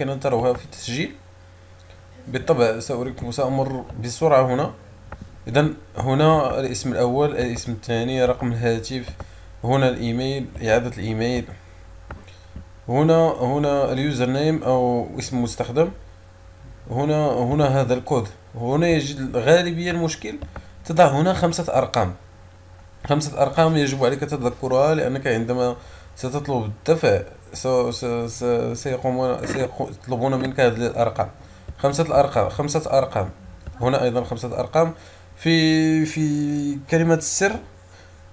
يمكن أن تروها في التسجيل. بالطبع سأريكم، سأمر بسرعة هنا. إذا هنا الاسم الأول، الاسم الثاني، رقم الهاتف، هنا الإيميل، إعادة الإيميل، هنا اليوزر نيم أو اسم المستخدم، هنا هذا الكود. هنا يجد غالبية المشكل تضع هنا 5 أرقام. 5 أرقام يجب عليك تذكرها، لأنك عندما ستطلب الدفع سيطلبون منك هذه الأرقام. 5 أرقام، 5 أرقام. هنا أيضا 5 أرقام. في كلمة السر،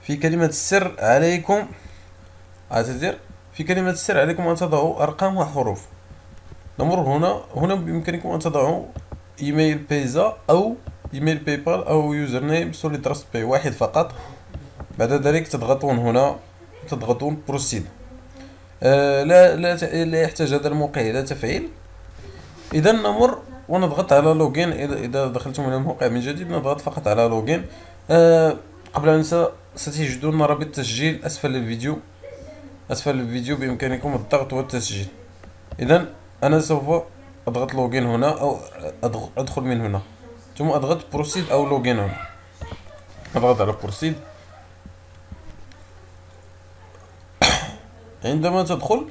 في كلمة السر عليكم أعتذر في كلمة السر عليكم أن تضعوا أرقام وحروف. نمر هنا بإمكانكم أن تضعوا إيميل بيزا أو إيميل بايبال أو يوزر نيم سوليد تراست باي، واحد فقط. بعد ذلك تضغطون هنا، تضغطون بروسيد. لا يحتاج هذا الموقع إلى تفعيل. إذا نمر ونضغط على لوجين. إذا دخلتم إلى الموقع من جديد نضغط فقط على لوجين. قبل أن ننسى، ستجدون رابط تسجيل أسفل الفيديو. أسفل الفيديو بإمكانكم الضغط والتسجيل. إذا أنا سوف أضغط لوجين هنا أو أدخل من هنا، ثم أضغط بروسيد أو لوجين هنا. أضغط على بروسيد. عندما تدخل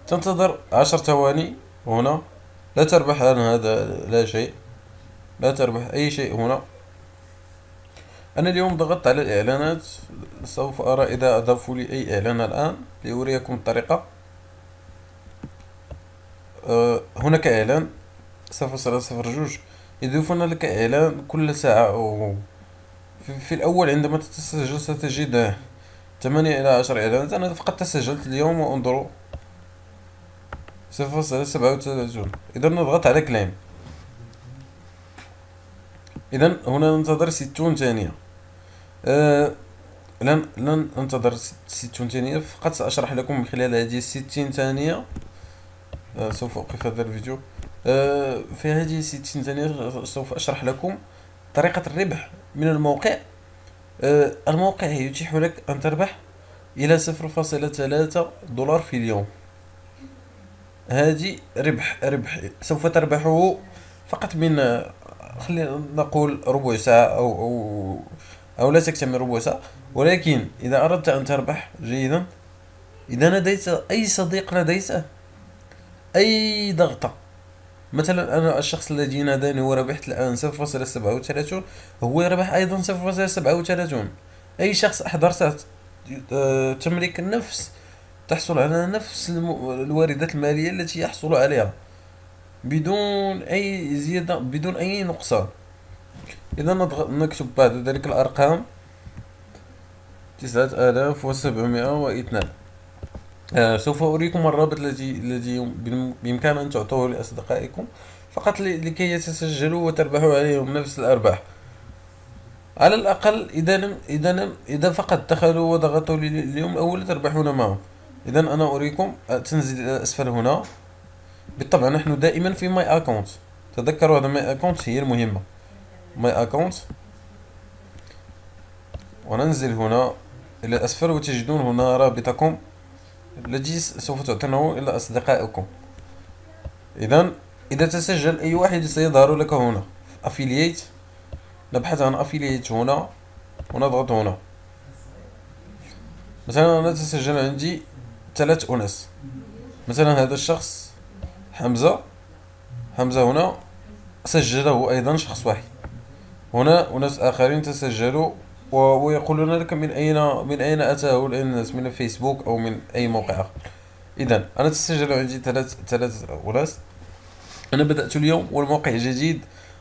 تنتظر 10 ثواني هنا. لا تربح الآن هذا، لا شيء، لا تربح أي شيء هنا. أنا اليوم ضغطت على الإعلانات. سوف أرى إذا أضافوا لي أي إعلان الآن لأريكم الطريقة. هناك إعلان 0.02، يضيفون لك إعلان كل ساعة. أو في الأول عندما تتسجل ستجد 8 إلى 10 إعلانات. أنا فقط تسجلت اليوم وانظروا 0.37. إذا نضغط على كليم. إذا هنا ننتظر 60 ثانية. لن أنتظر 60 ثانية، فقط سأشرح لكم من خلال هذه 60 ثانية. سوف أوقف هذا الفيديو. في هذه 60 ثانية سوف أشرح لكم طريقة الربح من الموقع. الموقع يتيح لك أن تربح إلى 0.3 دولار في اليوم. هذه ربح سوف تربحه فقط من خلينا نقول ربع ساعة أو لا تكتمل ربع ساعة. ولكن إذا أردت أن تربح جيدا، إذا لديت أي صديق، لديته أي ضغطة، مثلا أنا الشخص الذي ناداني وربحت الآن 0.37، هو يربح أيضا 0.37. أي شخص أحضرته تملك تحصل على نفس الواردات المالية التي يحصل عليها بدون أي زيادة، بدون أي نقصان. إذا نكتب بعد ذلك الأرقام 9702. سوف أريكم الرابط الذي بإمكان أن تعطوه لأصدقائكم فقط لكي يتسجلوا وتربحوا عليهم نفس الأرباح. على الأقل إذا فقط دخلوا وضغطوا اليوم الأول تربحون معهم. إذا أنا أريكم تنزل إلى أسفل هنا. بالطبع نحن دائما في ماي أكاونت، تذكروا هذا ماي أكاونت هي المهمة. ماي أكاونت، وننزل هنا إلى الأسفل وتجدون هنا رابطكم الذي سوف تعطونه إلى أصدقائكم. إذا تسجل أي واحد سيظهر لك هنا أفيلييت. نبحث عن أفيلييت هنا ونضغط هنا. مثلا أنا تسجل عندي 3 أناس، مثلا هذا الشخص حمزة هنا سجله أيضا شخص واحد. هنا أناس آخرين تسجلوا ويقولون لك من أين أتاه الناس، من الفيسبوك أو من أي موقع آخر. إذا أنا تسجل عندي 3 أناس. أنا بدأت اليوم والموقع جديد،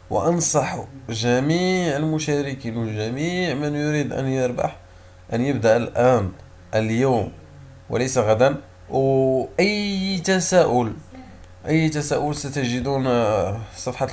وأنصح جميع المشاركين وجميع من يريد أن يربح أن يبدأ الآن، اليوم وليس غدا. وأي تساؤل ستجدون صفحة